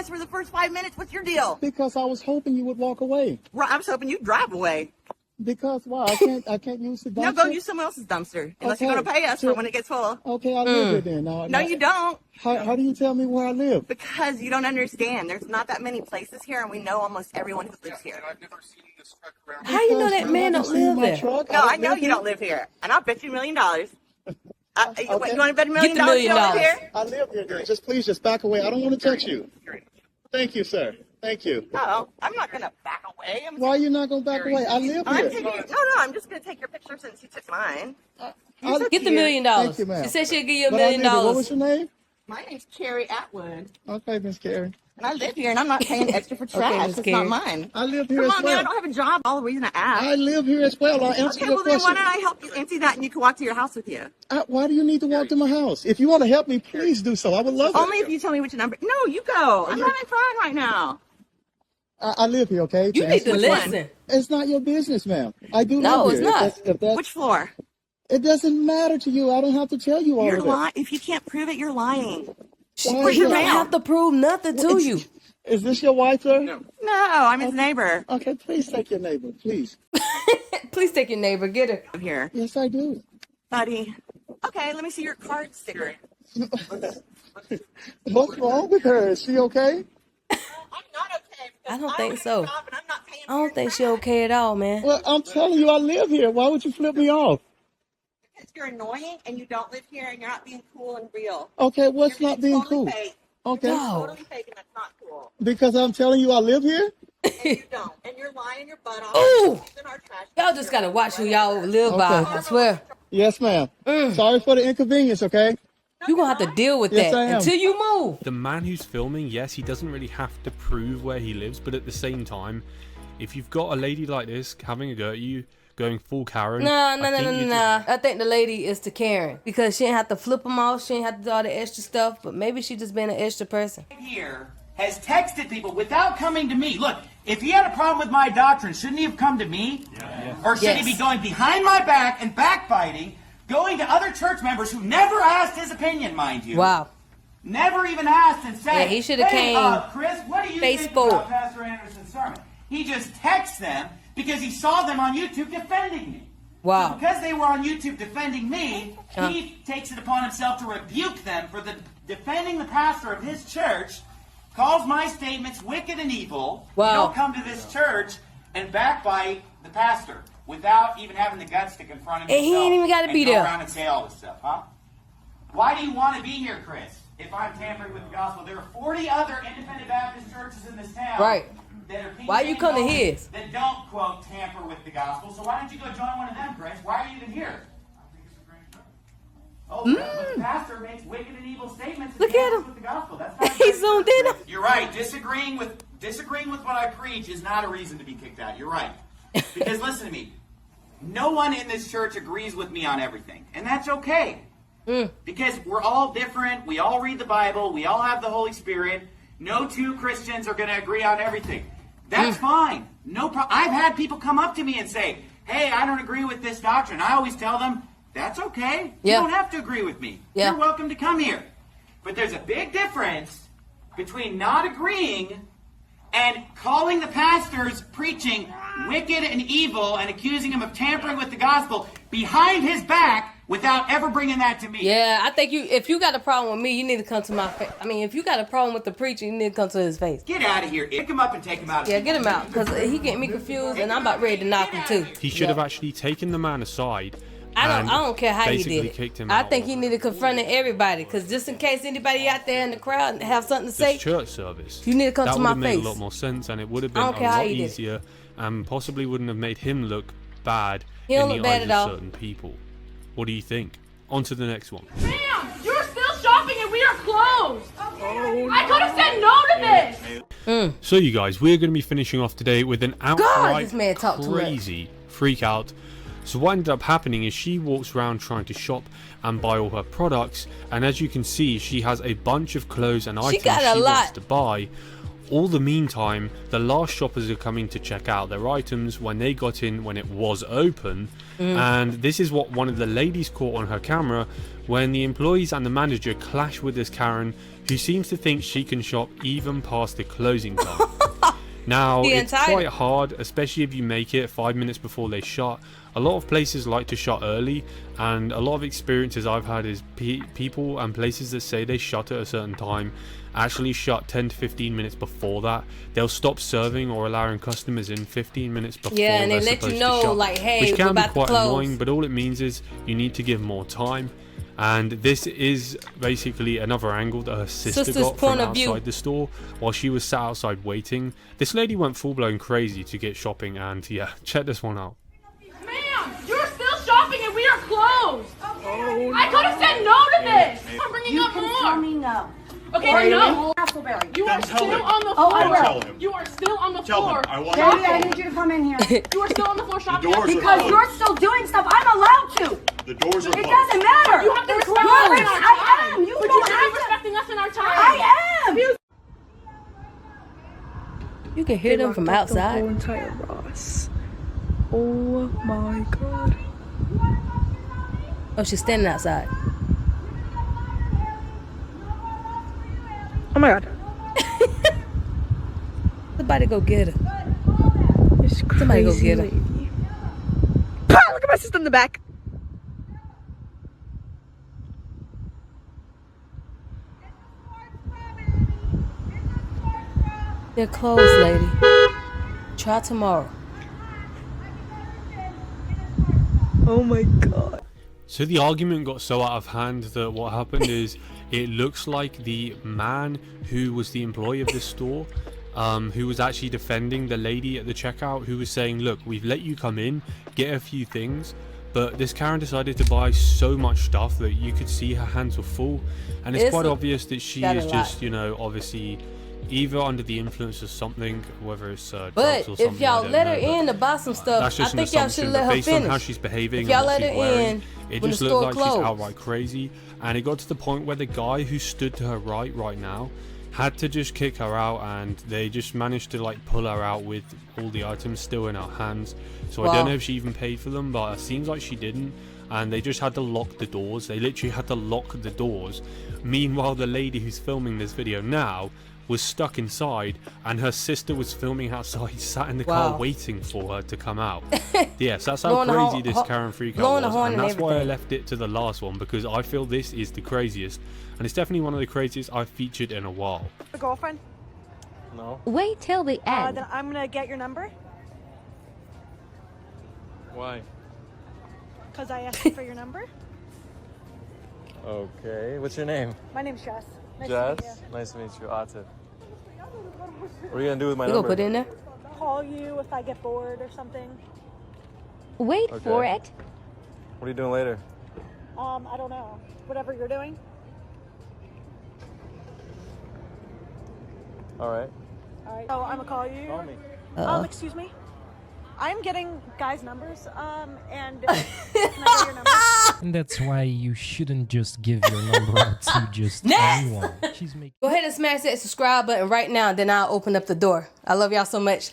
us for the first 5 minutes. What's your deal? Because I was hoping you would walk away. Right, I was hoping you'd drive away. Because why? I can't use the dumpster. No, go use someone else's dumpster. Unless you're going to pay us for when it gets full. Okay, I live here then. No, you don't. How do you tell me where I live? Because you don't understand. There's not that many places here, and we know almost everyone who lives here. I've never seen this truck around. How you know that man don't live there? No, I know you don't live here, and I'll bet you $1 million. You want to bet $1 million? Get the $1 million. I live here then. Please back away. I don't want to touch you. Thank you, sir. Thank you. No, I'm not going to back away. Why are you not going to back away? I live here. I'm just going to take your picture since you took mine. Get the $1 million. Thank you, ma'am. She said she'll give you $1 But million. What was your name? My name's Carrie Atwood. Okay, Miss Carrie. And I live here, and I'm not paying extra for trash. Miss It's Carrie. not mine. I live here Come as on, well. man. I don't have a job. All the reason I asked. I live here as well. I'll answer Okay, your well, then question. why don't I help you empty that, and you can walk to your house with you? Why do you need to walk to my house? If you want to help me, please do so. I would love it. Only if you tell me which number. No, you go. I'm having fun right now. I live here, okay? You need to Which one? listen. It's not your business, ma'am. I do No, live it's here. not. If that's, Which floor? it doesn't matter to you. I don't have to tell you all You're of it. lying. If you can't prove it, you're lying. Why Where's is your that? don't mail? have to prove nothing to you. Is this your wife, sir? No, I'm his neighbor. Okay, please take your neighbor, please. Please take your neighbor. Get her. I'm here. Yes, I do. Buddy. Okay, let me see your card sticker. What's wrong with her? Is she okay? I'm not okay. I don't think so. I'm not paying I don't think she okay at all, man. Well, I'm telling you, I live here. Why would you flip me off? Because you're annoying and you don't live here and you're not being cool and real. Okay, what's You're not being totally cool? Fake. Okay, No. Totally fake and that's not cool. because I'm telling you, I live here. And you don't. And you're lying your butt off. Ooh. In our trash. Y'all just gotta watch who y'all live by. Okay. I swear. Yes, ma'am. Sorry for the inconvenience. Okay. You gonna have to deal with Yes, that I am. until you move. The man who's filming, yes, he doesn't really have to prove where he lives, but at the same time, if you've got a lady like this having a go at you, going full Karen. No. I think you just- I think the lady is to Karen because she didn't have to flip them off. She didn't have to do all the extra stuff. But maybe she just been an extra person. Here has texted people without coming to me. Look, if he had a problem with my doctrine, shouldn't he have come to me? Or should he Yes. be going behind my back and backbiting, going to other church members who never asked his opinion, mind you? Wow. Never even asked and said, Yeah, he shoulda hey, came Chris, what do you face think forward. about Pastor Anderson's sermon? He just texts them because he saw them on YouTube defending me. Wow. So because they were on YouTube defending me, he takes it upon himself to rebuke them for defending the pastor of his church, calls my statements wicked and evil. Wow. You don't come to this church and backbite the pastor without even having the guts to confront him And he himself ain't even gotta be go there. around and say all this stuff, huh? Why do you want to be here, Chris, if I'm tampering with the gospel? There are 40 other independent Baptist churches in this town. Right. That are Why you come to his? That don't, quote, tamper with the gospel. So why don't you go join one of them, Chris? Why are you even here? Oh, but the pastor makes wicked and evil statements. Look at him. With the gospel. That's not He zoomed in. You're right. Disagreeing with what I preach is not a reason to be kicked out. You're right. Because listen to me. No one in this church agrees with me on everything, and that's okay. Because we're all different. We all read the Bible. We all have the Holy Spirit. No two Christians are going to agree on everything. That's fine. No problem. I've had people come up to me and say, "Hey, I don't agree with this doctrine." I always tell them, "That's okay. Yeah. You don't have to agree with me. Yeah. You're welcome to come here." But there's a big difference between not agreeing and calling the pastors preaching wicked and evil and accusing him of tampering with the gospel behind his back without ever bringing that to me. Yeah, I think if you got a problem with me, you need to come to my face. I mean, if you got a problem with the preacher, you need to come to his face. Get out of here. Pick him up and take him out. Yeah, get him out because he getting me confused and I'm about ready to knock him too. He should have actually taken the man aside. I don't care how he basically did kicked it. him I out think he needed to confront everybody because just in case anybody out there in the crowd have something to say, this church service. you need to come that to would my have made face. a lot more sense, and it would have I been don't a care how lot he did it. easier, and possibly wouldn't have made him look bad He don't in look the bad eyes at all. of certain people. What do you think? On to the next one. Ma'am, you're still shopping and we are closed. I could have said no to this. So you guys, we're going to be finishing off today with an outright this man talked too much. crazy freak out. So what ended up happening is she walks around trying to shop and buy all her products, and as you can see, she has a bunch of clothes and items got a she lot. wants to buy. All the meantime, the last shoppers are coming to check out their items when they got in when it was open. And this is what one of the ladies caught on her camera when the employees and the manager clash with this Karen who seems to think she can shop even past the closing time. Now, it's quite hard, especially if you make it 5 minutes before they shut. A lot of places like to shut early, and a lot of experiences I've had is people and places that say they shut at a certain time actually shut 10 to 15 minutes before that. They'll stop serving or allowing customers in 15 minutes before and they're they let supposed you to know, shut, like, hey, which can we're be about to quite close. annoying, but all it means is you need to give more time. And this is basically another angle that her sister got from outside the store while she was sat outside waiting. This lady went full-blown crazy to get shopping, and yeah, check this one out. Ma'am, you're still shopping and we are closed. Oh, I could have said no to this. I'm bringing up more. Tell me no. Okay, I know. Castleberry. You are still on the floor. Oh, I will. You are still on the Tell floor. him. I want Daddy, I need you to come in here. You are still on the floor shopping. doors are Because closed. you're still doing stuff I'm allowed to. The doors are It closed. doesn't matter. You have to It's respect closed. us in our time. I am. You But you don't should be have to. respecting us in our time. I am. You can hear them from outside. The whole entire Ross. Oh my god. Oh, she's standing outside. Oh my god. Somebody go get her. It's crazy. Somebody go get her. Lady. Ah, look at my sister in the back. They're closed, lady. Try tomorrow. Oh my god. So the argument got so out of hand that what happened is it looks like the man who was the employee of the store, who was actually defending the lady at the checkout, who was saying, look, we've let you come in, get a few things, but this Karen decided to buy so much stuff that you could see her hands were full, and it's quite obvious that she is just, you know, obviously either under the influence of something, whether it's drugs But or something. if y'all let her in to buy some stuff, That's I just an think y'all assumption, should but let her based on how finish. she's behaving If and y'all what let she's her wearing, in it when just the looked store like closed. she's outright crazy. And it got to the point where the guy who stood to her right now had to just kick her out, and they just managed to like pull her out with all the items still in her hands. So I don't know if she even paid for them, but it seems like she didn't. And they just had to lock the doors. They literally had to lock the doors. Meanwhile, the lady who's filming this video now was stuck inside, and her sister was filming outside, sat in the car waiting for her to come out. Yes, that's how crazy this Karen Freakout was, and that's why I left it to the last one, because I feel this is the craziest, and it's definitely one of the craziest I've featured in a while. A girlfriend? No. Wait till the end. Then I'm gonna get your number Why? because I asked you for your number. Okay. What's your name? My name's Jess. Nice Jess. to meet you. Nice to meet you, Atif. What are you gonna do with my You number? gonna put it in there? Call you if I get bored or something. Wait for it. What are you doing later? I don't know. Whatever you're doing. All right. All right. Oh, I'm gonna call you. Call me. Excuse me. I'm getting guys' numbers. And can I get your number? And that's why you shouldn't just give your number out to just anyone. She's making. Go ahead and smash that subscribe button right now, then I'll open up the door. I love y'all so much.